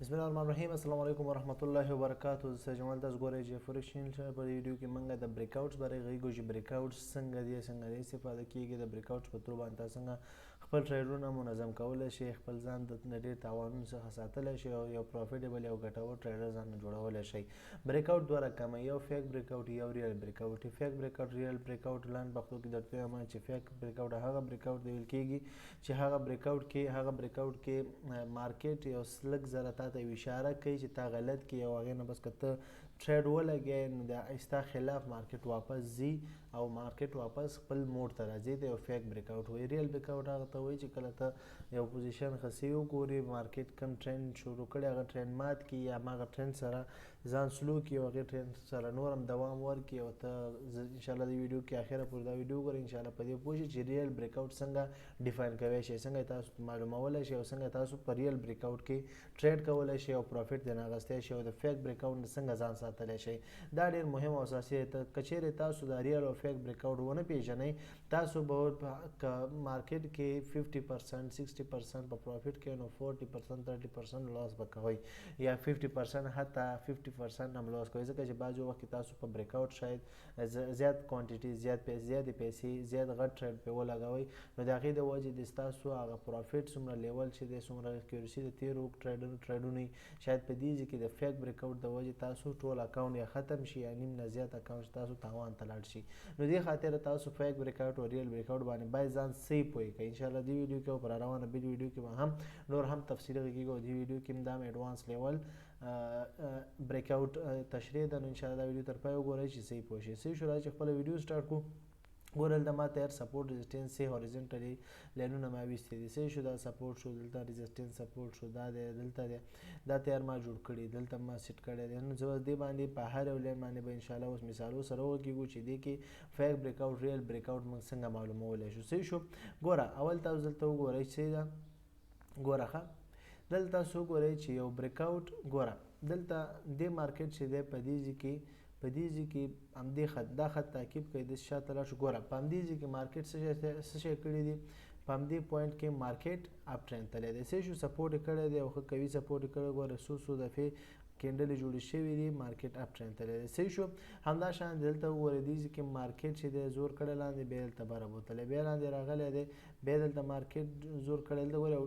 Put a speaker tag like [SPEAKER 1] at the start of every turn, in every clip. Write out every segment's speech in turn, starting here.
[SPEAKER 1] بسم الله الرحمن الرحیم. السلام علیکم ورحمت الله وبرکاتو. زه جمال تاسو ګورئ چې فورکس چینل په ویډیو کې موږ د بریک اوټس باره غږیږو چې بریک اوټس څنګه د استفاده کیږي. د بریک اوټس په تور باندې تاسو څنګه خپل ټریډونه منظم کولی شئ، خپل ځان د ډېر تاوانونو څخه ساتلی شئ او یو پروفیټیبل یو ګټور ټریډر ځان جوړولی شئ. بریک اوټ دوه رقمه، یو فیک بریک اوټ یو ریل بریک اوټ. فیک بریک اوټ ریل بریک اوټ لاند پښتو کې درته وایم چې فیک بریک اوټ هغه بریک اوټ ویل کیږي چې هغه بریک اوټ کې مارکیټ یو لږ ذره تاته اشاره کوي چې تا غلط کې او هغې نه بس که ته ټریډ ولګې نو د ستا خلاف مارکیټ واپس ځي او مارکیټ واپس خپل موډ ته راځي. ته یو فیک بریک اوټ وایي. ریل بریک اوټ هغه ته وایي چې کله ته یو پوزیشن خسي وګوري، مارکیټ کم ټرینډ شروع کړي هغه ټرینډ مات کړي یا هماغه ټرینډ سره ځان سلو کړي او هغې ټرینډ سره نور هم دوام ورکړي او ته انشاءالله د ویډیو کې اخره پورې دا ویډیو وګورئ. انشاءالله په دې پوه شئ چې ریل بریک اوټ څنګه ډیفاین کوی شئ، څنګه تاسو معلومولی شئ او څنګه تاسو په ریل بریک اوټ کې ټریډ کولی شئ او پروفیټ ترې اخیستی شئ او د فیک بریک اوټ نه څنګه ځان ساتلی شئ. دا ډېر مهم او اساسي دی. که چیرې تاسو د ریل او فیک بریک اوټ ونه پیژنئ، تاسو به که مارکیټ کې 50% 60% په پروفیټ کې نو 40% 30% لاس به کوئ یا 50% حتی 50% هم لاس کوئ، ځکه چې بعضې وخت کې تاسو په بریک اوټ شاید زیات کوانټیټي زیاتې پیسې زیات غټ ټریډ پرې ولګوئ، نو د هغې د وجې د ستاسو هغه پروفیټ څومره لیول چې دی څومره اکیورسي د تېرو ټریډونو شاید په دې کې د فیک بریک اوټ د وجې تاسو ټول اکاونټ یا ختم شي یا نیم نه زیات اکاونټ تاسو تاوان ته لاړ شي. نو دې خاطر تاسو فیک بریک اوټ او ریل بریک اوټ باندې باید ځان صحیح پوه کړئ. انشاءالله دې ویډیو کې او پر روانه بل ویډیو کې به هم نور هم تفصیلي غږیږو. دې ویډیو کې هم دا ایډوانس لیول بریک اوټ تشریح ده. نو انشاءالله دا ویډیو تر پای وګورئ چې صحیح پوه شئ. صحیح شو، راځئ چې خپله ویډیو سټارټ کړو. ګوره دلته ما تیار سپورټ ريزسټنس سي هوریزنټلی لینونه ما ویستي دي. صحیح شو، دا سپورټ شو، دلته ريزسټنس سپورټ شو، دا دی دلته دی، دا تیار ما جوړ کړي، دلته ما سیټ کړی دی. نو زه دې باندې په هر یو لین باندې به انشاءالله اوس مثالو سره وکړو چې دې کې فیک بریک اوټ ریل بریک اوټ موږ څنګه معلومولی شو. صحیح شو. ګوره اول تاسو دلته وګورئ چې دا ګوره ښه دلته تاسو وګورئ چې یو بریک اوټ ګوره دلته دې مارکیټ چې دی په دې ځای کې په دې ځای کې همدې خط دا خط تعقیب کړئ، د شاته لاړ شو. ګوره په همدې ځای کې مارکیټ څه شی کړي دي، په همدې پوینټ کې مارکیټ اپ ټرینډ تللی دی. صحیح شو، سپورټ یې کړی دی او ښه قوي سپورټ یې کړی. ګوره څو دفعې کینډلې جوړې شوي دي، مارکیټ اپ ټرینډ تللی دی. صحیح شو. همدا شان دلته وګورئ دې ځای کې مارکیټ چې دی زور کړی لاندې، بیا دلته بره بوتلی، بیا لاندې راغلی دی، بیا دلته مارکیټ زور کړی. دلته ګوره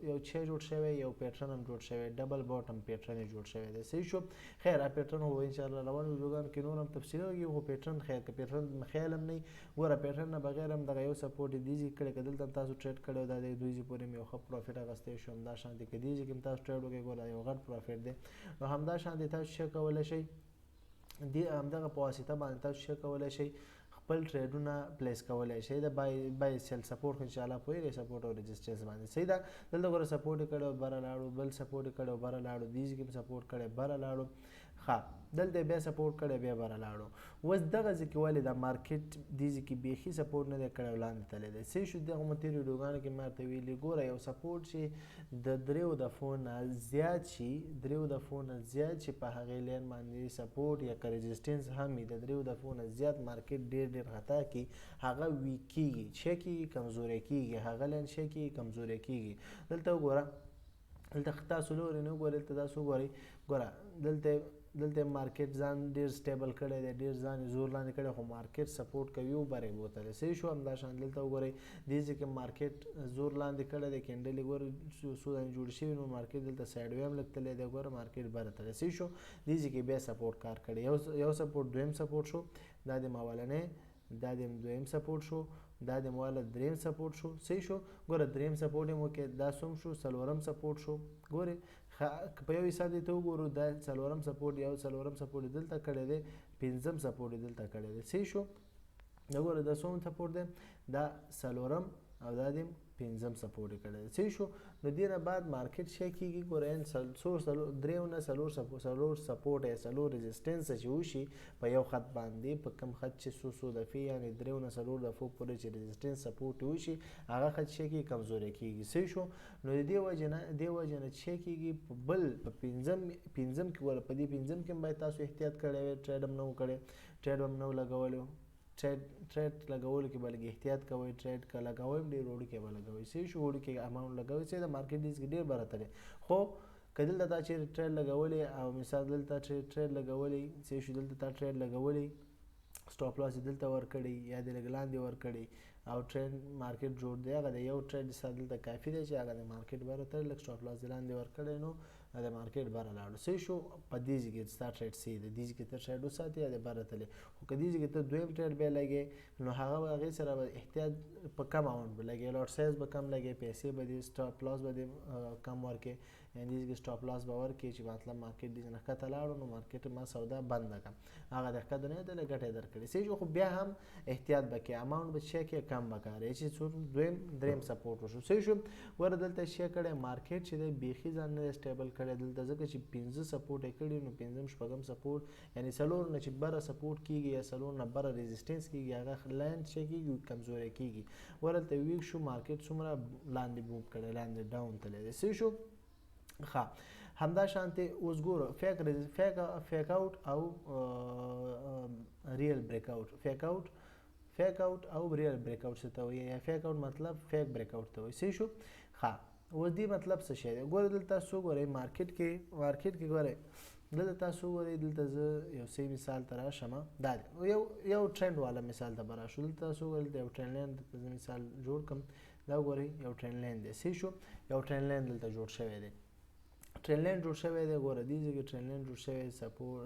[SPEAKER 1] یو چی جوړ شوی، یو پیټرن هم جوړ شوی، ډبل باټم پیټرن یې جوړ شوی دی. صحیح شو. خیر هغه پیټرن خو انشاءالله روانو ویډیوګانو کې نور هم تفصیلي وکړو، خو پیټرن خیر که پیټرن خیال هم نه وي، ګوره پیټرن نه بغیر هم دغه یو سپورټ یې دې ځای کړی، که دلته هم تاسو ټریډ کړی او دا د دوی ځای پورې مې یو ښه پروفیټ اخیستی شو. همدا شانتې که دې ځای کې هم تاسو ټریډ وکړئ، ګوره یو غټ پروفیټ دی. نو همدا شانتې تاسو څه کولی شئ، همدغه په واسطه باندې تاسو څه کولی شئ، خپل ټریډونه پلیس کولی شئ. د بای سیل سپورټ انشاءالله پوهېږئ، سپورټ او ريزسټنس باندې. صحیح ده. دلته ګوره سپورټ یې کړی او بره لاړو، بل سپورټ یې کړی او بره لاړو، دې ځای کې هم سپورټ کړی بره لاړو، ښه دلته بیا سپورټ کړی بیا بره لاړو. اوس دغه ځای کې ولې دا مارکیټ دې ځای کې بیخي سپورټ نه دی کړی او لاندې تللی دی. صحیح شو. دغه مو تېرو ویډیوګانو کې ما ورته ویلي، ګوره یو سپورټ چې د دریو دفعو نه زیات شي، دریو دفعو نه زیات چې په هغې لین باندې سپورټ یا که ريزسټنس هم وي، د دریو دفعو نه زیات مارکیټ ډېر خطا کړي، هغه ویک کېږي، څه کېږي، کمزوری کېږي، هغه لین څه کېږي، کمزوری کېږي. دلته وګوره، دلته تاسو لورې نه وګورئ، دلته تاسو وګورئ، ګوره دلته مارکیټ ځان ډېر سټیبل کړی دی، ډېر ځان یې زور لاندې کړی، خو مارکیټ سپورټ کوي او بره یې بوتلی. صحیح شو. همدا شان دلته وګورئ دې ځای کې مارکیټ زور لاندې کړی دی، کینډل یې ګوره څو دانې جوړې شوي، نو مارکیټ دلته سایډ وی هم لږ تللی دی، ګوره مارکیټ بره تللی. صحیح شو. دې ځای کې بیا سپورټ کار کړی، یو سپورټ دویم سپورټ شو، دا د اولنی، دا د دویم سپورټ شو، دا د مولا دریم سپورټ شو. صحیح شو. ګوره دریم سپورټ یې وکړ، دا څوم شو، څلورم سپورټ شو. ګورئ په یو حساب دې ته وګورو، دا څلورم سپورټ، یو څلورم سپورټ یې دلته کړی دی، پنځم سپورټ یې دلته کړی دی. صحیح شو. دا ګوره دا څوم سپورټ دی، دا څلورم او دا د پنځم سپورټ یې کړی دی. صحیح شو. نو دې نه بعد مارکیټ څه کېږي، ګوره دریو نه څلور سپورټ یا څلور ريزسټنس چې وشي په یو خط باندې، په کوم خط چې څو دفعې یعنې دریو نه څلور دفعو پورې چې ريزسټنس سپورټ وشي، هغه خط څه کېږي، کمزوری کېږي. صحیح شو. نو د دې وجې نه څه کېږي، په پنځم کې ګوره په دې پنځم کې هم باید تاسو احتیاط کړی وی، ټریډ هم نه و کړی، ټریډ هم نه و لګولی، ټریډ لګولو کې به لږ احتیاط کوئ، ټریډ که لګوئ هم ډېر وړوکی به لګوئ. صحیح شو. وړوکی اماونټ لګوئ، صحیح د مارکیټ دې کې ډېر بره تللی، خو که دلته تا چیرې ټریډ لګولی او مثال دلته ټریډ لګولی څه شو دلته تا ټریډ لګولی سټاپ لاس دلته ورکړی یا د لږ لاندې ورکړی او ټرینډ مارکیټ جوړ دی هغه د یو ټریډ سره دلته کافي دی چې هغه د مارکیټ بره تر لږ سټاپ لاس لاندې ورکړی نو د مارکیټ بره لاړو صحیح شو په دې ځای کې ستا ټریډ صحیح دی دې ځای کې ته ټریډ وساتې یا د بره تللی خو که دې ځای کې ته دویم ټریډ بیا لګې نو هغه به هغې سره به احتیاط په کم اماونټ به لګې لاټ سایز به کم لګې پیسې به دې سټاپ لاس به دې کم ورکې یعنې دې ځای کې سټاپ لاس به ورکې چې مطلب مارکیټ دې نه ښکته لاړو نو مارکیټ ما سودا بنده کړه هغه د ښکته نه دی ګټه یې درکړې صحیح شو خو بیا هم احتیاط به کوې اماونټ به څه کې کم به کاروې چې څو دویم دریم سپورټ وشو صحیح شو ګوره دلته څه کړی مارکیټ چې دی بیخي ځان نه دی سټیبل کړی دلته ځکه چې 15 سپورټ یې کړي نو 15 شپږم سپورټ یعنې څلور نه چې بره سپورټ کېږي یا څلور نه بره ریزسټنس کېږي هغه لاین څه کېږي کمزوری کېږي ګوره دلته ویک شو مارکیټ څومره لاندې موو کړی لاندې ډاون تللی دی صحیح شو ښه همدا شانتې اوس ګوره فیک آوټ او ریل بریک آوټ فیک آوټ او ریل بریک آوټ څه ته وایي یا فیک آوټ مطلب فیک بریک آوټ ته وایي صحیح شو ښه اوس دې مطلب څه شی دی ګوره دلته تاسو وګورئ مارکیټ کې ګورئ دلته تاسو وګورئ دلته زه یو صحیح مثال ته راشم دا دی یو ټرینډ والا مثال ته به راشو دلته تاسو وګورئ یو ټرینډ لاین دلته زه مثال جوړ کړم دا وګورئ یو ټرینډ لاین دی صحیح شو یو ټرینډ لاین دلته جوړ شوی دی ټرینډ لاین جوړ شوی دی ګوره دې ځای کې ټرینډ لاین جوړ شوی سپورټ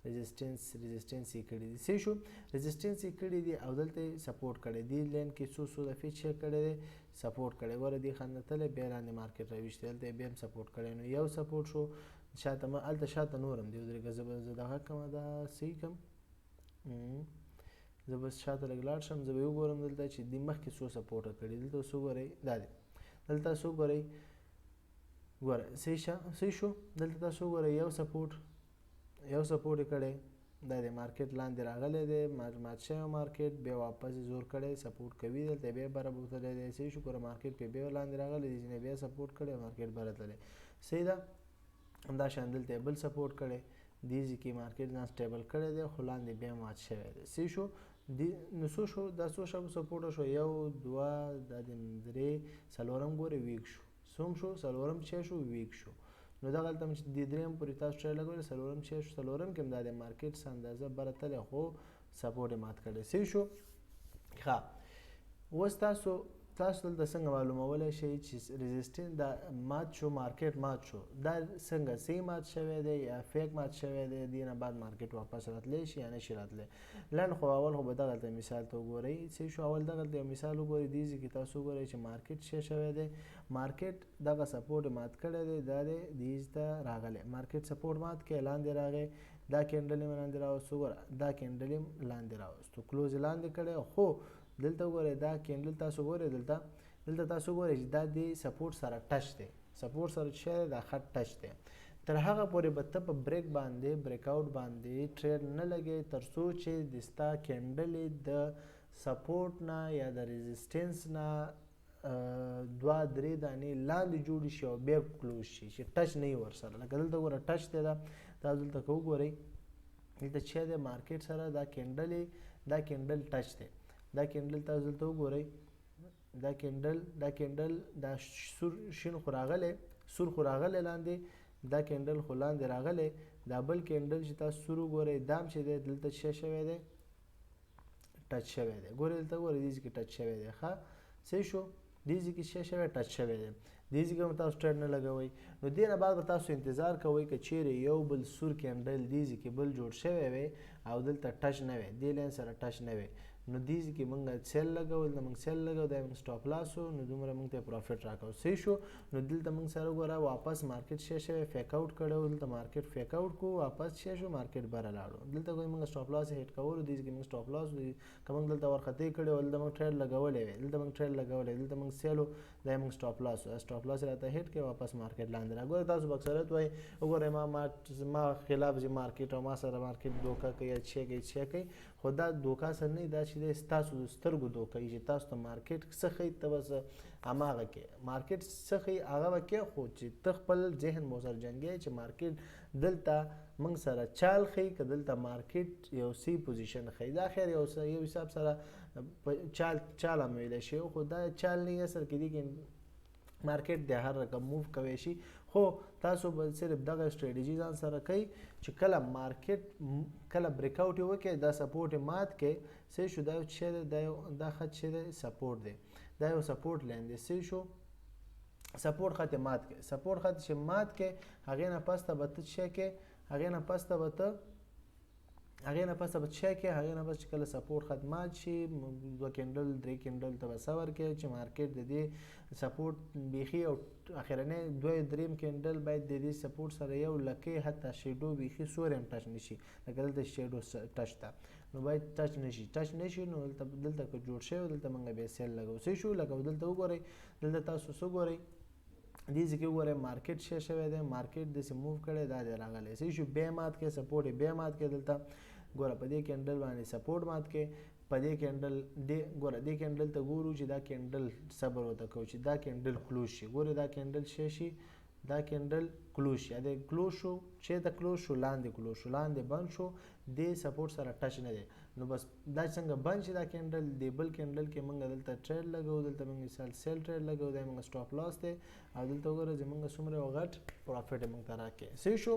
[SPEAKER 1] ریزسټنس یې کړي دي صحیح شو ریزسټنس یې کړي دي او دلته یې سپورټ کړی دې لاین کې څو دفعې چې کړی دی سپورټ کړی ګوره دې خندتلی بیا لاندې مارکیټ راویشتی دلته یې بیا هم سپورټ کړی نو یو سپورټ شو شاته هلته شاته نور هم دی ودرېږه زه به دغه کړمه دا صحیح کړم زه به شاته لږ لاړ شم زه به وګورم دلته چې دې مخکې څو سپورټه کړي دلته اوس وګورئ دا دی دلته تاسو وګورئ ګوره صحیح شو دلته تاسو وګورئ یو سپورټ یې کړی دا د مارکیټ لاندې راغلی دی مات شوی مارکیټ بیا واپس یې زور کړی سپورټ کوي دلته بیا بره بوتلی دی صحیح شو ګوره مارکیټ پې بیا لاندې راغلی دی ځینې بیا سپورټ کړی مارکیټ بره تللی صحیح ده همدا شان دلته یې بل سپورټ کړی دې ځای کې مارکیټ ځان سټیبل کړی دی خو لاندې بیا مات شوی دی صحیح شو نو څو شو دا څو سپورټه شو یو دوه دا د درې څلورم ګورئ ویک شو څوم شو څلورم چې شو ویک شو نو دغلته هم چې د درېیم پورې تاسو ټریډ لګولې څلورم چې شو څلورم کې هم دا د مارکیټ څه اندازه بره تللی خو سپورټ یې مات کړی صحیح شو ښه اوس تاسو دلته څنګه معلومولی شئ چې ریزسټنس دا مات شو مارکیټ مات شو دا څنګه صحیح مات شوی دی یا فیک مات شوی دی دې نه بعد مارکیټ واپس راتلی شي یا نه شي راتلی لنډ خو اول خو به دغلته مثال ته وګورئ صحیح شو اول دغلته یو مثال وګورئ دې ځای کې تاسو وګورئ چې مارکیټ څه شوی دی مارکیټ دغه سپورټ مات کړی دی دا دی دې ته راغلی مارکیټ سپورټ مات کړی لاندې راغی دا کینډل یې لاندې راوستو ګوره دا کینډل یې لاندې راوستو کلوز یې لاندې کړی خو دلته وګورئ دا کینډل تاسو ګورئ دلته تاسو ګورئ چې دا د سپورټ سره ټچ دی سپورټ سره چې دا خط ټچ دی تر هغه پورې به ته په بریک آوټ باندې ټریډ نه لګې تر څو چې د ستا کینډل د سپورټ نه یا د ریزسټنس نه دوه درې دانې لاندې جوړې شي او بیا کلوز شي چې ټچ نه وي ورسره لکه دلته ګوره ټچ دی دا دلته که وګورئ دلته چې دی مارکیټ سره دا کینډل ټچ دی دا کینډل تاسو دلته وګورئ دا کینډل دا شین خو راغلی سور خو راغلی لاندې دا کینډل خو لاندې راغلی دا بل کینډل چې تاسو سور وګورئ دا هم چې دی دلته څه شوی دی ټچ شوی دی ګورئ دلته ګورئ دې ځای کې ټچ شوی دی ښه صحیح شو دې ځای کې څه شوی ټچ شوی دی دې ځای کې هم تاسو ټریډ نه لګوئ نو دې نه بعد به تاسو انتظار کوئ که چیرې یو بل سور کینډل دې ځای کې بل جوړ شوی وی او دلته ټچ نه وی دې لاین سره ټچ نه وی نو دې ځای کې موږ سیل لګول دا موږ سیل لګو دا موږ سټاپ لاس و نو دومره موږ ته پروفیټ راکړو صحیح شو نو دلته موږ سره وګوره واپس مارکیټ څه شوی فیک آوټ کړی و دلته مارکیټ فیک آوټ کو واپس څه شو مارکیټ بره لاړو دلته کوئی موږ سټاپ لاس هیټ کولو دې ځای کې موږ سټاپ لاس که موږ دلته ورختې کړی و دلته موږ ټریډ لګولی وی دلته موږ سیلو دا موږ سټاپ لاس راته هیټ کړی واپس مارکیټ لاندې را ګوره تاسو به اکثریت وایي وګورئ ما خلاف چې مارکیټ او ما سره مارکیټ دوکه کوي یا څه کوي خو دا دوکه سره نه دا چې ستاسو د سترګو دوکه چې تاسو ته مارکیټ څه ښیي ته بس هماغه کې مارکیټ څه ښیي هغه به کې خو چې ته خپل ذهن مو سره جنګوې چې مارکیټ دلته موږ سره چال ښیي که دلته مارکیټ یو سی پوزیشن ښیي دا خیر یو حساب سره چال هم ویلی شي خو دا چال نه اصل کې دی کې مارکیټ دی هر رقم موو کوي شي خو تاسو به صرف دغه سټریټجي ځان سره کوي چې کله مارکیټ کله بریک اوټ وکړي دا سپورټ مات کې څه شو دا چې دا خط چې سپورټ دی دا یو سپورټ لاین دی څه شو سپورټ خط مات کې سپورټ خط چې مات کې هغه نه پس ته به څه کې هغه نه پس ته به څه کې هغه نه پس چې کله سپورټ خط مات شي 2 کېندل 3 کېندل ته به صبر کې چې مارکیټ د دې سپورټ بیخي او اخرنه 2 کېندل باید د دې سپورټ سره یو لکه حتی شیډو بیخي سورم ټچ نشي لکه دلته شیډو ټچ تا نو باید ټچ نشي نو دلته که جوړ شي دلته موږ به سیل لګو څه شو لکه دلته وګورئ دلته تاسو وګورئ دې ځکه وګورئ مارکیټ شوی دی مارکیټ داسې موو کړی دا دی راغلی څه شو بیا مات کې سپورټ بیا مات کې دلته ګوره په دې کېنډل باندې سپورټ مات کې په دې کېنډل ګوره دې کېنډل ته ګورو چې دا کېنډل صبر ورته کوو چې دا کېنډل کلوز شي ګوره دا کېنډل شي دا کېنډل کلوز شي دا کلوز شو چې دا کلوز شو لاندې بند شو دې سپورټ سره ټچ نه دی نو بس دا څنګه بند شي دا کېنډل دی بل کېنډل کې موږ دلته ټریډ لګو دلته موږ مثال سیل ټریډ لګو دا موږ سټاپ لاس دی او دلته وګورئ چې موږ څومره غټ پروفیټ موږ ته راکړي صحیح شو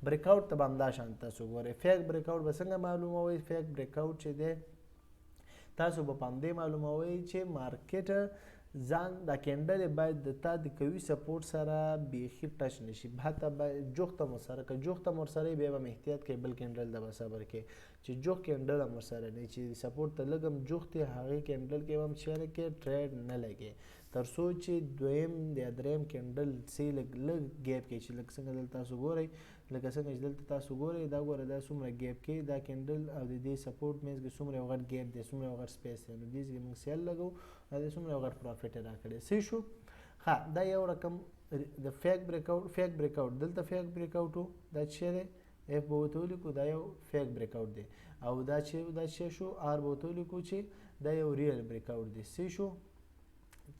[SPEAKER 1] بریک اوټ ته به همدا شان تاسو ګورئ فیک بریک اوټ به څنګه معلوموئ فیک بریک اوټ چې دی تاسو به په همدې معلوموئ چې مارکیټ ځان دا کېنډل باید د تا د قوي سپورټ سره بیخي ټچ نشي حتی جوخت هم ورسره که جوخت هم ورسره بیا به احتیاط کوي بل کېنډل ته به صبر کوي چې جوخت کېنډل هم ورسره نه چې سپورټ ته لږ هم جوخت دی هغې کېنډل کې به هم چیرې کې ټریډ نه لګي تر څو چې دویم یا دریم کېنډل سي لږ ګیپ کوي چې لږ څنګه دلته تاسو ګورئ لکه څنګه چې دلته تاسو ګورئ دا ګوره دا څومره ګیپ کوي دا کېنډل او د دې سپورټ مینس کې څومره یو غټ ګیپ دی څومره یو غټ سپیس دی نو دې کې موږ سیل لګو او د څومره یو غټ پروفیټ یې راکړی صحیح شو ښه دا یو رقم د فیک بریک اوټ دلته فیک بریک اوټ و دا چې دی اف به ورته ولیکو دا یو فیک بریک اوټ دی او دا چې شو آر به ورته ولیکو چې دا یو ریل بریک اوټ دی صحیح شو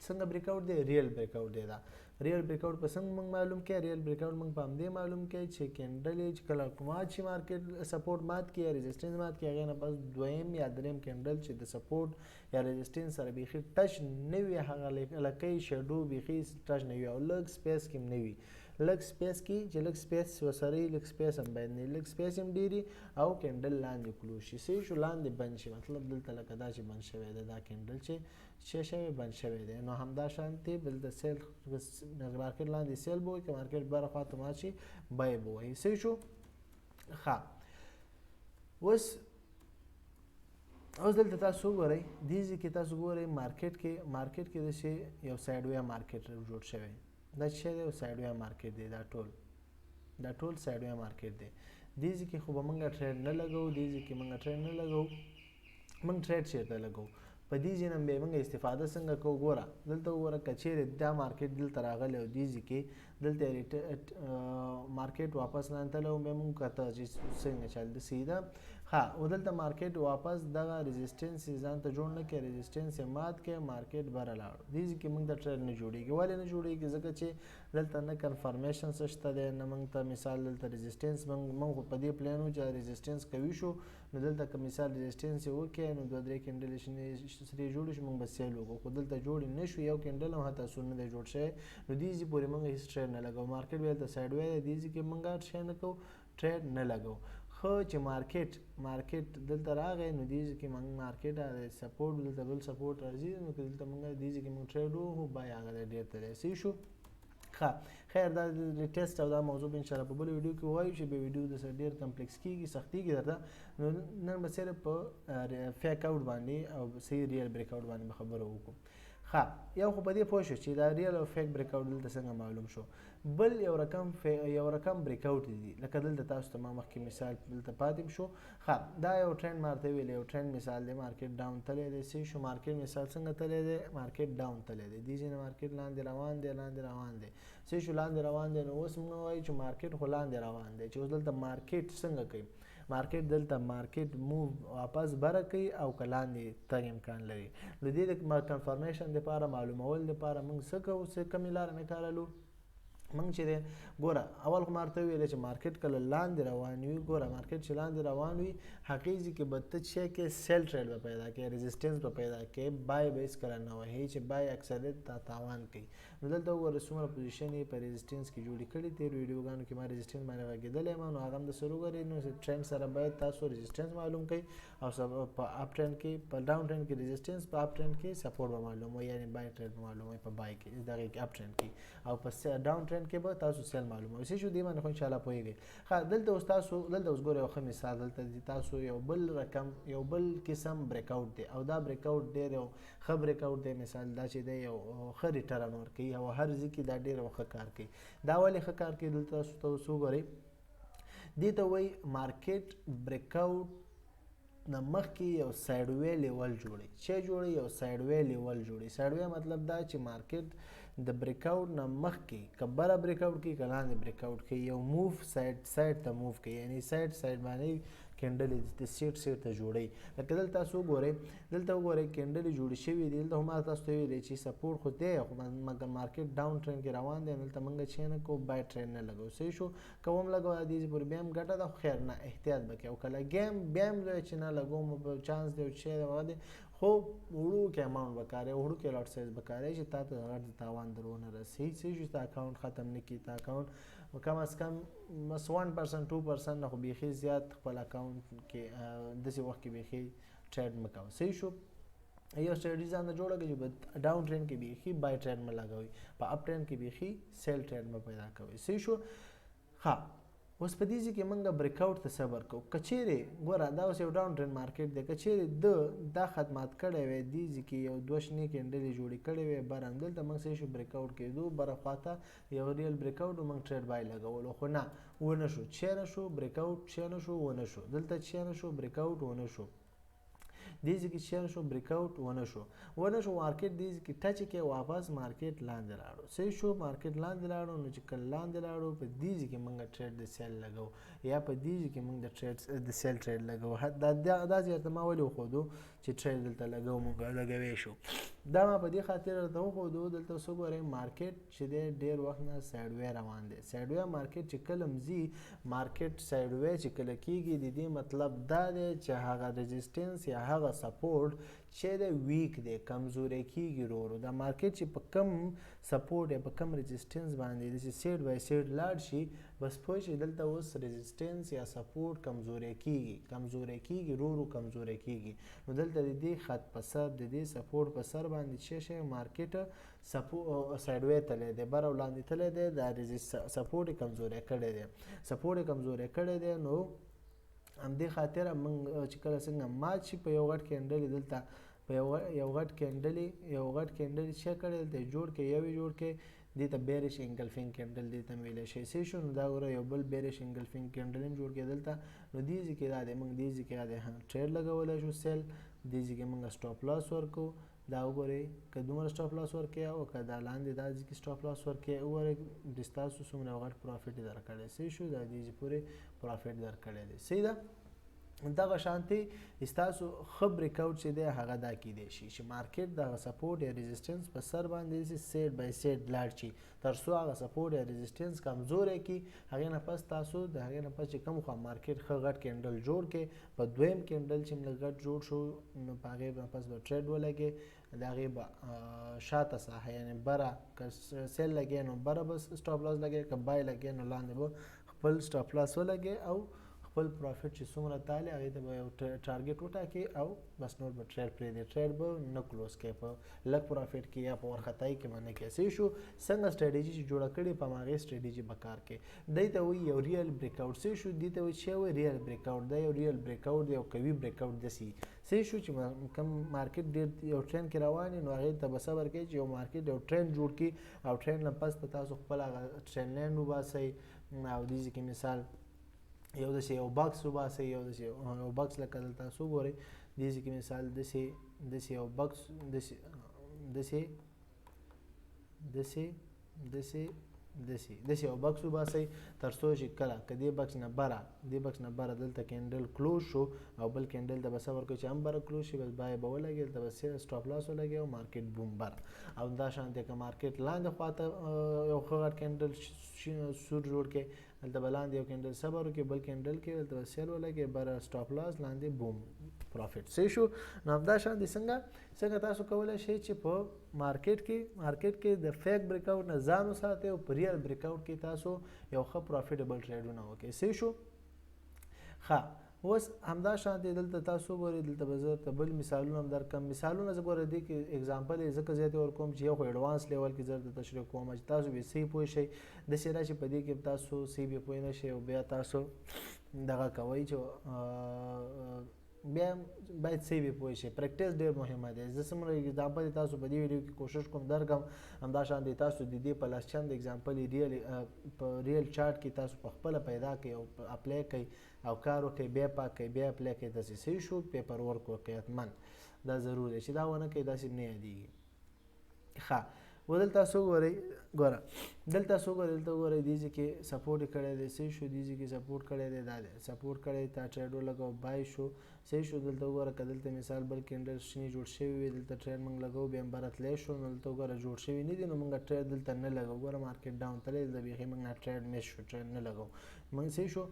[SPEAKER 1] څنګه بریک اوټ دی ریل بریک اوټ دی دا ریل بریک اوټ په څنګه موږ معلوم کړي ریل بریک اوټ موږ په همدې معلوم کړي چې کېنډل چې کله مات شي مارکیټ سپورټ مات کړي یا ریزسټنس مات کړي هغې نه بس دویم یا دریم کېنډل چې د سپورټ یا ریزسټنس سره بیخي ټچ نه وي هغه لکۍ شیډو بیخي ټچ نه وي او لږ سپیس کې هم نه وي لږ سپیس کې چې لږ سپیس ورسره وي لږ سپیس هم باید نه وي لږ سپیس هم ډېر او کېنډل لاندې کلوز شي صحیح شو لاندې بند شي مطلب دلته لکه دا چې بند شوی دی دا کېنډل چې شوی بند شوی دی نو همدا شانتې دلته سیل مارکیټ لاندې سیل به وایي که مارکیټ بره خواته مات شي بای به وایي صحیح شو ښه اوس دلته تاسو وګورئ دې ځای کې تاسو ګورئ مارکیټ کې داسې یو سایډ وی مارکیټ جوړ شوی دا چې دی یو سایډ وی مارکیټ دی دا ټول سایډ وی مارکیټ دی دې ځای کې خو به موږ ټریډ نه لګو موږ ټریډ چېرته لګو په دې ځای نه بیا موږ استفاده څنګه کوو ګوره دلته وګوره که چیرې دا مارکیټ دلته راغلی او دې ځای کې دلته مارکیټ واپس راتللی او بیا موږ کته چې څنګه چل سیده ها او دلته مارکیټ واپس دغه ریزسټنس ځان ته جوړ نه کړي ریزسټنس یې مات کړي مارکیټ بره لاړ دې ځای کې موږ د ټریډ نه جوړېږي ولې نه جوړېږي ځکه چې دلته نه کنفرمیشن څه شته دی نه موږ ته مثال دلته ریزسټنس موږ په دې پلان وو چې ریزسټنس قوي شو نو دلته که مثال ریزسټنس یې وکړي نو 2-3 کېنډلې سرې جوړې شو موږ به سیل وکړو خو دلته جوړې نه شو یو کېنډل هم حتی سور نه دی جوړ شوی نو دې ځای پورې موږ هېڅ ټریډ نه لګو مارکیټ بیا دلته سایډ وی دی دې ځای کې موږ شی نه کوو ټریډ نه لګو خو چې مارکیټ دلته راغی نو دې ځای کې موږ مارکیټ سپورټ دلته بل سپورټ راځي نو که دلته موږ دې ځای کې موږ ټریډ وکړو بای هغه دی ډېر ته دی صحیح شو ښه خیر دا د ټیسټ او دا موضوع به انشاءالله په بل ویډیو کې ووایو چې به ویډیو درسره ډېر کمپلیکس کېږي سختېږي درته نو نن به صرف په فیک اوټ باندې او صحیح ریل بریک اوټ باندې به خبره وکړو ښه یو خو په دې پوه شو چې دا ریل او فیک بریک اوټ دلته څنګه معلوم شو بل یو رقم بریک اوټ دي لکه دلته تاسو ته ما مخکې مثال دلته پاتې شو ښه دا یو ټرینډ ماته ویل یو ټرینډ مثال دی مارکیټ ډاون تللی دی صحیح شو مارکیټ مثال څنګه تللی دی مارکیټ ډاون تللی دی دې ځای نه مارکیټ لاندې روان دی صحیح شو لاندې روان دی نو اوس موږ وایو چې مارکیټ خو لاندې روان دی چې اوس دلته مارکیټ څنګه کوي مارکیټ موو واپس بره کوي او که لاندې تګ امکان لري نو دې د کنفرمیشن دپاره معلومول دپاره موږ څه کوو څه کمې لاره نه کارلو موږ چې دی ګوره اول خو ما ورته وویل چې مارکیټ کله لاندې روان وي ګوره مارکیټ چې لاندې روان وي هغې ځای کې به ته څه کې سیل ټریډ به پیدا کوې ریزسټنس به پیدا کوې بای به هېڅکله نه وهې چې بای اکثریت تا تاوان کوي نو دلته وګوره څومره پوزیشن یې په ریزسټنس کې جوړې کړي. تېرو ویډیوګانو کې ما ریزسټنس باندې غږېدلی یم نو هغه هم درسره وګورئ. نو ټرینډ سره باید تاسو ریزسټنس معلوم کړئ او په اپ ټرینډ کې په ډاون ټرینډ کې ریزسټنس په اپ ټرینډ کې سپورټ به معلوم وي یعنی بای ټرینډ معلوم وي په بای کې دغه کې اپ ټرینډ کې او په ډاون ټرینډ کې به تاسو سیل معلوم وي. څه شو دې باندې خو ان شاء الله پوهیږئ. ښه دلته اوس تاسو دلته اوس ګورئ یو ښه مثال دلته تاسو یو بل رقم یو بل قسم بریک اوټ دی او دا بریک اوټ ډېر یو ښه بریک اوټ دی. مثال دا چې دی یو ښه ریټرن ورکوي او هر ځای کې دا ډېر ښه کار کوي. دا ولې ښه کار کوي دلته تاسو ته اوس وګورئ. دې ته وایي مارکیټ بریک اوټ نه مخکې یو سایډ وی لیول جوړي. چې جوړي یو سایډ وی لیول جوړي. سایډ وی مطلب دا چې مارکیټ د بریک اوټ نه مخکې کبره بریک اوټ کوي که لاندې بریک اوټ کوي یو موو سایډ ته موو کوي یعنی سایډ باندې کینډلې د سیټ ته جوړي. لکه دلته تاسو وګورئ کینډلې جوړې شوي دي. دلته هم تاسو ته ویلي چې سپورټ خو دی مګر مارکیټ ډاون ټرینډ کې روان دی. دلته موږ چې نه کوو بای ټرینډ نه لګوو. صحیح شو. که هم لګوو دې پورې بیا هم ګټه ده خو خیر نه احتیاط به کوي او که لګیم بیا هم چې نه لګوم چانس دی چې دی خو وړوکی اماونټ به کاروي وړوکی لاټ سایز به کاروي چې تا ته غټ تاوان در ونه رسي. صحیح شو. ستا اکاونټ ختم نه کړي. تا اکاونټ کم از کم بس 1% 2% نه خو بیخي زیات خپل اکاونټ کې داسې وخت کې بیخي ټریډ مه کوه. صحیح شو. یو اسټریټجي ځان ته جوړه کړئ چې په ډاون ټرینډ کې بیخي بای ټرینډ مه لګوئ په اپ ټرینډ کې بیخي سیل ټرینډ مه پیدا کوئ. صحیح شو. ښه اوس په دې ځای کې موږ بریک اوټ ته صبر کوو. که چیرې ګوره دا اوس یو ډاون ټرینډ مارکیټ دی. که چیرې دا خدمات کړی وی دې ځای کې یو دوه شنې کینډلې جوړې کړې وی بره دلته موږ صحیح شو بریک اوټ کېدو بره خواته یو ریل بریک اوټ موږ ټریډ بای لګولو خو نه ونه شو. چې نه شو بریک اوټ چې نه شو ونه شو. دلته چې نه شو بریک اوټ ونه شو. دې ځای کې چې شو بریک اوټ ونه شو مارکیټ دې ځای کې ټچ کې واپس مارکیټ لاندې لاړو. صحیح شو. مارکیټ لاندې لاړو نو چې کله لاندې لاړو په دې ځای کې موږ ټریډ د سیل لګو یا په دې ځای کې موږ د سیل ټریډ لګو. دا ځای ته ما ولې وښودو چې ټریډ دلته لګو موږ لګوی شو. دا ما په دې خاطر درته وښودو. دلته اوس وګورئ مارکیټ چې دی ډېر وخت نه سایډ وی روان دی. سایډ وی مارکیټ چې کله ځي مارکیټ سایډ وی چې کله کېږي د دې مطلب دا دی چې هغه ريزسټنس یا هغه سپورټ چې دی ویک دی کمزوری کېږي ورو ورو. دا مارکیټ چې په کم سپورټ یا په کم ريزسټنس باندې داسې سیډ بای سیډ لاړ شي بس پوه شئ دلته اوس ريزسټنس یا سپورټ کمزوری کېږي ورو ورو کمزوری کېږي. نو دلته د دې خط په سر د دې سپورټ په سر باندې چې شی مارکیټ سایډ وی تللی دی بر او لاندې تللی دی. دا سپورټ یې کمزوری کړی دی. نو همدې خاطره موږ چې کله څنګه مات شي په یو غټ کینډل دلته په یو غټ کینډل چې کړی دلته جوړ کې یو دې ته بیریش انګلفینګ کینډل دې ته ویلی شي. صحیح شو. نو دا وګوره یو بل بیریش انګلفینګ کینډل هم جوړ کې دلته. نو دې ځای کې دا دی موږ دې ځای کې دا دی ټریډ لګولی شو سیل. دې ځای کې موږ سټاپ لاس ورکو. دا وګورئ که دومره سټاپ لاس ورکوي او که دا لاندې دا ځای کې سټاپ لاس ورکوي وګورئ د ستاسو څومره غټ پرافټ یې درکړی. صحیح شو. دا دې ځای پورې پرافټ درکړی دی. صحیح ده. دغه شانتي ستاسو ښه بریک اوټ چې دی هغه دا کیدی شي چې مارکیټ دغه سپورټ یا ریزسټنس په سر باندې سیډ بای سیډ لاړ شي تر څو هغه سپورټ یا ریزسټنس کمزوری کړي. هغې نه پس تاسو د هغې نه پس چې کوم خوا مارکیټ ښه غټ کینډل جوړ کړي په دویم کینډل چې لږ غټ جوړ شو نو په هغې نه پس به ټریډ ولګي. د هغې به شاته ساحه یعنې بره که سیل لګي نو بره به سټاپ لاس لګي که بای لګي نو لاندې به خپل سټاپ لاس ولګي او خپل پرافټ چې څومره تالی هغې ته به یو ټارګېټ وټاکي او بس نور به ټریډ پرېږدي. ټریډ به نه کلوز کوي په لږ پرافټ کې یا په ورختایي کې به نه کوي. صحیح شو. څنګه سټریټجي چې جوړه کړې په هماغې سټریټجي به کار کوي. دې ته وایي یو ریل بریک اوټ. صحیح شو. دې ته وایي چې وایي ریل بریک اوټ. دا یو ریل بریک اوټ دی یو قوي بریک اوټ داسې. صحیح شو چې کوم مارکیټ ډېر یو ټرینډ کې روان وي نو هغې ته به صبر کوي چې یو مارکیټ یو ټرینډ جوړ کړي او ټرینډ نه پس به تاسو خپل هغه ټرینډ لاین وباسئ او دې ځای کې مثال یو داسې یو بکس وباسئ یو داسې یو بکس لکه دلته تاسو وګورئ دې ځای کې مثال داسې یو بکس داسې یو بکس وباسئ تر څو چې کله که دې بکس نه بره دلته کینډل کلوز شو او بل کینډل ته به صبر کوئ چې هم بره کلوز شي بس بای به ولګي دلته به سټاپ لاس ولګي او مارکیټ بوم بره. او دا شانتې که مارکیټ لاندې خواته یو ښه غټ کینډل سور جوړ کړي دلته به لاندې یو کینډل صبر وکړي بل کینډل کې دلته به سیل ولګي بره سټاپ لاس لاندې بوم پروفیټ. صحیح شو. نو همدا شان دي څنګه تاسو کولی شئ چې په مارکیټ کې د فیک بریک آوټ نه ځان وساتئ او په ریل بریک آوټ کې تاسو یو ښه پروفیټیبل ټریډونه وکړئ. صحیح شو. ښه اوس همدا شانتې دلته تاسو ګورئ، دلته به زه ته بل مثالونه هم درکړم. مثالونه زه ګوره دې کې اګزامپل یې ځکه زیاتې ورکوم چې یو خو ایډوانس لیول کې زه درته تشریح کوم چې تاسو بیا صحیح پوه شئ. داسې نه چې په دې کې تاسو صحیح بیا پوه نه شئ او بیا تاسو دغه کوئ چې بیا باید صحیح بیا پوه شئ. پریکټس ډېر مهمه دی. زه څومره اګزامپل تاسو په دې ویډیو کې کوشش کوم درکړم، همدا شان دی تاسو د دې په لاس چند اګزامپل په ریل چارټ کې تاسو په خپله پیدا کړئ او اپلای کړئ او کار وکړئ، بیا پاک کړئ، بیا اپلای کړئ. داسې صحیح شو. پیپر ورک وکړئ حتما، دا ضرور دی چې دا ونه کړئ داسې نه یادېږي. ښه و دلته تاسو ګورئ، دلته تاسو ګورئ، دلته ګورئ دې ځای کې سپورټ یې کړی دی. صحیح شو. دې ځای کې سپورټ کړی دی، دا دی سپورټ کړی دی، تا ټریډ ولګاو، بای شو. صحیح شو. دلته وګوره که دلته مثال بل کینډل شنې جوړ شوي وي، دلته ټریډ موږ لګوو، بیا هم بره تلی شو، نو دلته وګوره جوړ شوي نه دي، نو موږ ټریډ دلته نه لګوو. ګوره مارکیټ ډاون تللی، دلته بیخي موږ نه ټریډ میس شو، ټریډ نه لګوو موږ. صحیح شو.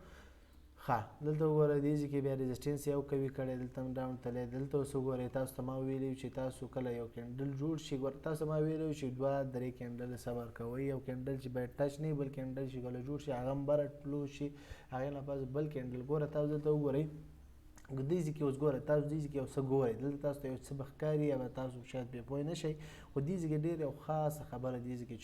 [SPEAKER 1] ښه دلته وګورئ دې ځای کې بیا ريزسټنس یو قوي کړی، دلته هم ډاون تللی. دلته اوس وګورئ تاسو ته ما ویلي چې تاسو کله یو کینډل جوړ شي، ګوره تاسو ما ویلي چې 2-3 کینډل صبر کوئ. یو کینډل چې باید ټچ نه وي، بل کینډل چې کله جوړ شي هغه هم بره تلو شي، هغې نه پس بل کینډل. ګوره تاسو دلته وګورئ دې ځای کې اوس ګوره تاسو دې ځای کې یو څه ګورئ، دلته تاسو ته یو څه به ښکاري یا به تاسو شاید بې پوه نه شئ، خو دې ځای کې ډېر یو خاصه خبره دې ځای کې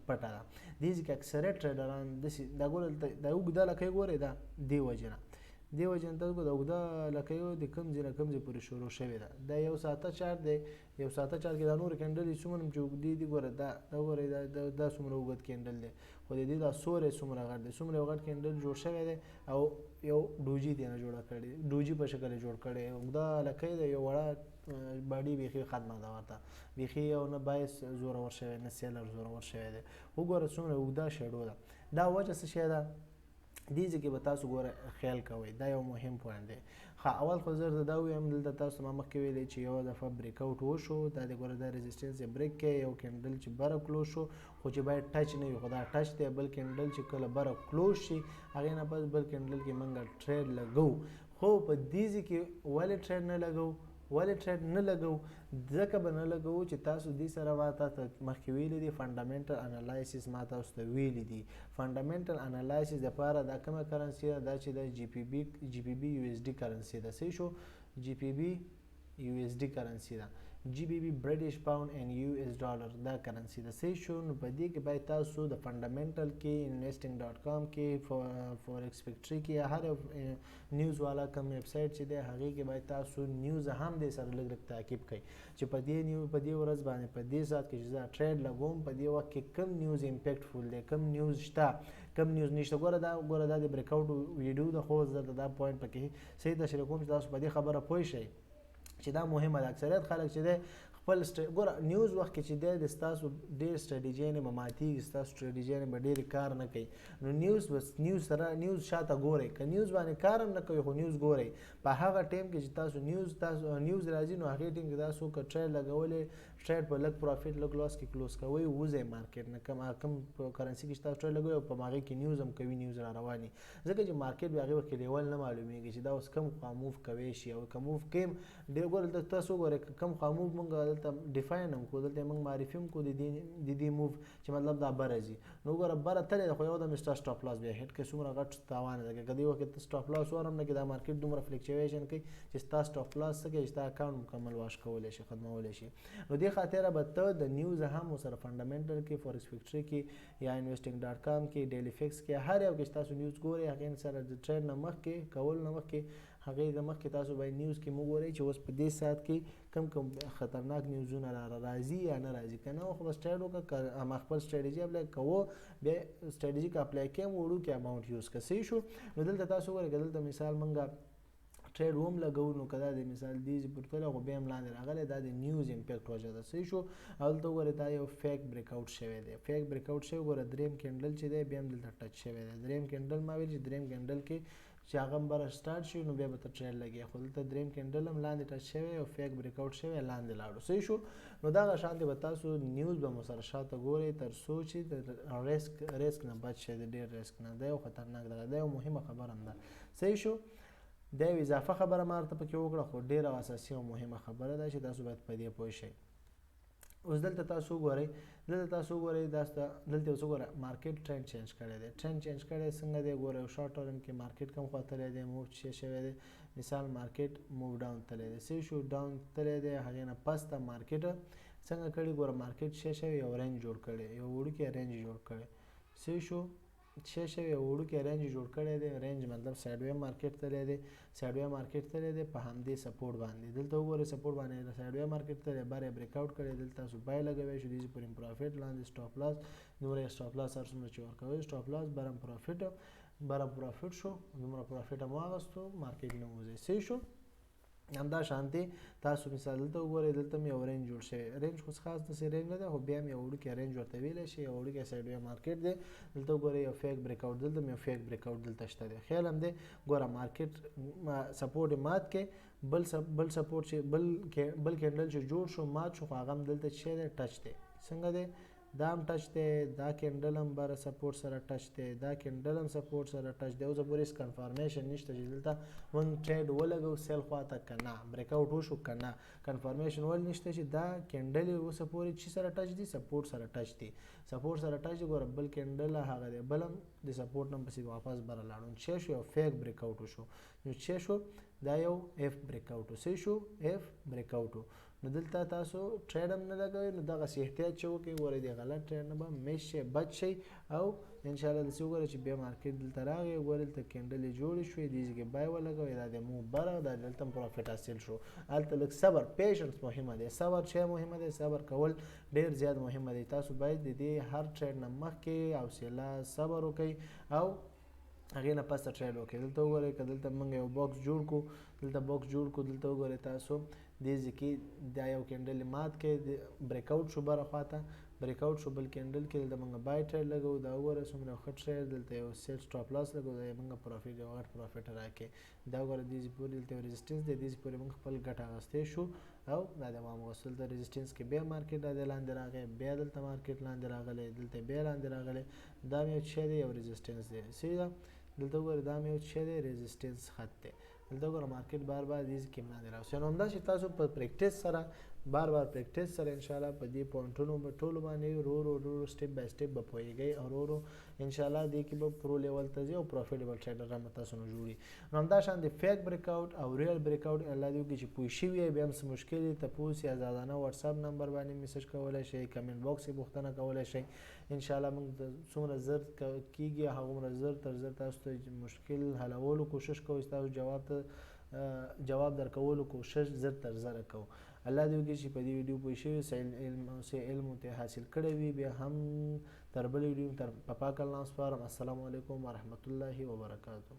[SPEAKER 1] پټه ده. دې ځای کې اکثریت ټریډران داسې دا ګوره دلته دا اوږده لکۍ ګورئ، دا دې وجې نه تاسو ګوره د اوږده لکیو د کوم ځای نه کوم ځای پورې شروع شوې ده. دا یو ساعته چارت دی، یو ساعته چارت کې دا نورې کینډل څومره چې اوږدې دي، ګوره دا ګورئ دا څومره اوږد کینډل دی، خو د دې دا سوری څومره غټ دی، څومره یو غټ کینډل جوړ شوی دی او یو ډوجي دی نه جوړه کړې، ډوجي په شکل یې جوړ کړی. اوږده لکۍ ده، یو وړه باډي بیخي ختمه ده ورته، بیخي یو نه بایس زورور شوی نه سیلر زورور شوی دی. وګوره څومره اوږده شیډو ده. دا وجه څه شی ده؟ دې ځای کې به تاسو ګوره خیال کوئ، دا یو مهم پوینټ دی. ښه اول خو زه دا ویم، دلته تاسو ما مخکې ویلی چې یوه دفعه بریک آوټ وشو، دا د ګوره دا ريزسټنس یې بریک کړی، یو کینډل چې بره کلوز شو خو چې باید ټچ نه وي، خو دا ټچ دی. بل کینډل چې کله بره کلوز شي هغې نه پس بل کینډل کې موږ ټریډ لګو. خو په دې ځای کې ولې ټریډ نه لګو؟ ځکه به نه لګوو چې تاسو دې سره ما تاسو مخکې ویلي دي فنډامنټل انالایسس ما تاسو ته ویلي دي. فنډامنټل انالایسس دپاره دا کومه کرنسي ده؟ دا چې د جی پی بي یو اس ډي کرنسي ده. صحیح شو. جی پی بي یو اس ډي کرنسي ده. جی بی بي برټش پاوند اینڈ یو اس ډالر دا کرنسي ده. صحیح شو. نو په دې کې باید تاسو د فنډامنټل کې investing.com کې فورکس فیکټري کې هر نیوز والا کوم ویب سایټ چې دی هغې کې باید تاسو نیوز هم دې سره لږ لږ تعقیب کړئ چې په دې ورځ باندې په دې ساعت کې چې زه ټریډ لګوم په دې وخت کې کوم نیوز امپیکټفول دی، کوم نیوز شته، کوم نیوز نشته. ګوره دا د بریک آوټ ویډیو ده، خو زه دا پوینټ پکې صحیح تشریح کوم چې تاسو په دې خبره پوه شئ چې دا مهمه ده. اکثریت خلک چې دی خپل ګوره نیوز وخت کې چې دی د ستاسو ډېر سټریټیجیانې به ماتېږي، ستاسو سټریټیجیانې به ډېرې کار نه کوي. نو نیوز شاته ګورئ، که نیوز باندې کار هم نه کوي خو نیوز ګورئ. په هغه ټایم کې چې تاسو نیوز راځي نو هغې ټایم کې تاسو که ټریډ لګولی ټریډ په لږ پروفیټ لږ لاس کې کلوز کوئ، وځئ مارکیټ نه. کوم کرنسي کې چې تاسو ټریډ لګوئ او په هغې کې نیوز هم کوي، نیوز را رواني، ځکه چې مارکیټ به هغې وخت کې لیول نه معلومېږي چې دا اوس کوم خوا موف کوی شي او که موف کوي ډېر. ګوره تاسو وګورئ کوم خوا موف موږ دلته ډیفاین هم کړو، دلته موږ معرفي هم کړو د دې موف چې مطلب دا بره ځي. نو وګوره بره تللی ده خو یو دم ستا سټاپ لاس بیا هیټ کوي، څومره غټ تاوان ده. که دې وخت کې ته سټاپ لاس ور هم نه کړې دا مارکیټ دومره فلکچویشن کوي چې ستا سټاپ لاس څه کوي، ستا اکاونټ مکمل واش کولی شي، ختمولی شي. نو دې خاطره به ته د نیوز هم ورسره فنډامنټل کې فورکس فیکټري کې یا investing.com کې ډیلی فکس کې هر یو کې چې تاسو نیوز ګورئ هغې سره د ټریډ نه مخکې کولو نه مخکې هغې د مخکې تاسو باید نیوز کې مو ګورئ چې اوس په دې ساعت کې کوم خطرناک نیوزونه راځي یا نه راځي. که نه خو بس ټریډ وکړه، هم خپل سټریټجي اپلای کوو، بیا سټریټجي که اپلای کوم وړوکی اماونټ یوز کړه. صحیح شو. نو دلته تاسو وګورئ که دلته مثال موږ ټریډ هم لګوو نو که دا د مثال دې پورې تللی خو بیا هم لاندې راغلی، دا د نیوز امپیکټ وجه ده. صحیح شو. او دلته وګورئ دا یو فیک بریک آوټ شوی دی، فیک بریک آوټ شوی. ګوره دریم کینډل چې دی بیا هم دلته ټچ شوی دی. دریم کینډل ما ویل چې دریم کینډل کې چې هغه هم بره سټارټ شي نو بیا به ته ټریډ لګې، خو دلته دریم کینډل هم لاندې ټچ شوی او فیک بریک آوټ شوی لاندې لاړو. صحیح شو. نو دغه شانتې به تاسو نیوز به مو سره شاته ګورئ تر څو چې د ریسک نه بچ شئ، د ډېر ریسک نه. دا یو خطرناک ده، دا یو مهمه خبره هم ده. صحیح شو. دا یو اضافه خبره ما درته پکې وکړه، خو ډېره اساسي او مهمه خبره ده چې تاسو باید په دې پوه شئ. اوس دلته تاسو وګورئ، دلته اوس وګوره مارکیټ ټرند چینج کړی دی. ټرند چینج کړی څنګه دی ګوره، یو شارټ ټرم کې مارکیټ کوم خوا تللی دی، موو چې شوی دی، مثال مارکیټ موو ډاون تللی دی، څه شو ډاون تللی دی، هغې نه پس ته مارکیټ څنګه کړي ګوره، مارکیټ شوی یو رینج جوړ کړی، یو وړوکی رینج جوړ کړی، څه شو شوی یو وړوکی رینج جوړ کړی دی. رینج مطلب سایډ وی مارکیټ تللی دی، سایډ وی مارکیټ تللی دی په همدې سپورټ باندې. دلته وګورئ سپورټ باندې سایډ وی مارکیټ تللی، بار یې بریک آوټ کړی، دلته تاسو بای لګوئ شو، دې پورې پروفیټ لاندې سټاپ لاس، دومره یې سټاپ لاس هر څومره چې ورکوئ سټاپ لاس برم پروفیټ شو، دومره پروفیټ هم واغستو، مارکیټ نه وځئ. صحیح شو. همدا شانتي تاسو مثال دلته وګورئ، دلته هم یو رینج جوړ شوی، رینج خو خاص داسې رینج نه دی، خو بیا هم یو وړوکی رینج ورته ویلی شي، یو وړوکی سایډ وی مارکیټ دی. دلته وګورئ یو فیک بریک آوټ، دلته هم یو فیک بریک آوټ دلته شته دی. خیال هم دی ګوره مارکیټ سپورټ یې مات کې، بل سپورټ چې بل کینډل چې جوړ شو مات شو، خو هغه هم دلته چې دی ټچ دی. څنګه دی؟ دا هم ټچ دی، دا کینډل هم بر سپورټ سره ټچ دی، دا کینډل هم سپورټ سره ټچ دی. اوس پورې کنفرمیشن نشته چې دلته مونږ ټریډ ولګو سیل خواته که نه، بریک آوټ وشو که نه، کنفرمیشن ولې نشته چې دا کینډل یې اوسه پورې چې سره ټچ دی، سپورټ سره ټچ دی، سپورټ سره ټچ دی. ګوره بل کینډل هغه دی، بل هم د سپورټ نه پسې واپس بره لاړو، چې شو یو فیک بریک آوټ وشو، نو چې شو دا یو اف بریک آوټ و. صحیح شو، اف بریک آوټ و. نو دلته تاسو ټریډ هم نه لګوئ، نو دغسې احتیاط چې وکړئ، ګورئ د غلط ټریډ نه به میش شئ، بچ شئ، او انشاءالله داسې وګورئ چې بیا مارکیټ دلته راغی، ګورئ دلته کینډلې جوړې شوې، دې ځای کې بای ولګوئ، دا د مو بره، دا دلته هم پروفیټ حاصل شو. هلته لږ صبر پیشنس مهمه دی، صبر شی مهمه دی، صبر کول ډېر زیات مهمه دی. تاسو باید د دې هر ټریډ نه مخکې حوصله صبر وکئ او هغې نه پس ته ټریډ وکړئ. دلته وګورئ که دلته موږ یو باکس جوړ کړو، دلته وګورئ تاسو دې ځای کې دا یو کینډل مات کړئ، بریک آوټ شو بره خواته، بریک آوټ شو بل کینډل کې، دلته موږ بای ټریډ لګوو، دا وګورئ څومره ښه ټریډ، دلته یو سیل سټاپ لاس لګوو، دا موږ پروفیټ یو غټ پروفیټ راکړي. دا وګورئ دې ځای پورې دلته یو ريزسټنس دی، دې ځای پورې موږ خپل ګټه اخیستی شو او دا د واغوستل. د ريزسټنس کې بیا مارکیټ دا لاندې راغی، بیا دلته مارکیټ لاندې راغلی، دلته بیا لاندې راغلی، دا یو څه دی، یو ريزسټنس دی. صحیح ده. دلته وګورئ دا یو څه دی، ريزسټنس خط دی. دلته وګوره مارکیټ بار دې کې باندې راوځي. نو همداسې تاسو په پریکټیس سره بار پریکټیس سره انشاءالله په دې پوینټونو به ټولو باندې ورو سټیپ بای سټیپ به پوهیږئ، او ورو انشاءالله دې کې به پرو لیول ته ځئ او پروفیټیبل ټریډر هم تاسو نه جوړي. نو همدا شان د فیک بریک آوټ او ریل بریک آوټ الله دې وکړي چې پوه شوي یې، بیا هم څه مشکل وي تپوس یا ازادانه واتساپ نمبر باندې میسج کولی شئ، کمنټ باکس کې پوښتنه کولی شئ. انشاءالله موږ څومره زر کېږي هغومره زر تر زر تاسو ته مشکل حلولو کوشش کوو، تاسو جواب درکولو کوشش زر تر زره کوو. الله دې وکړي چې په دې ویډیو پوه شوي، څه علم ته حاصل کړی وي. بیا هم تر بل ویډیو په پاک الله سپارم. السلام علیکم ورحمة الله وبرکاته.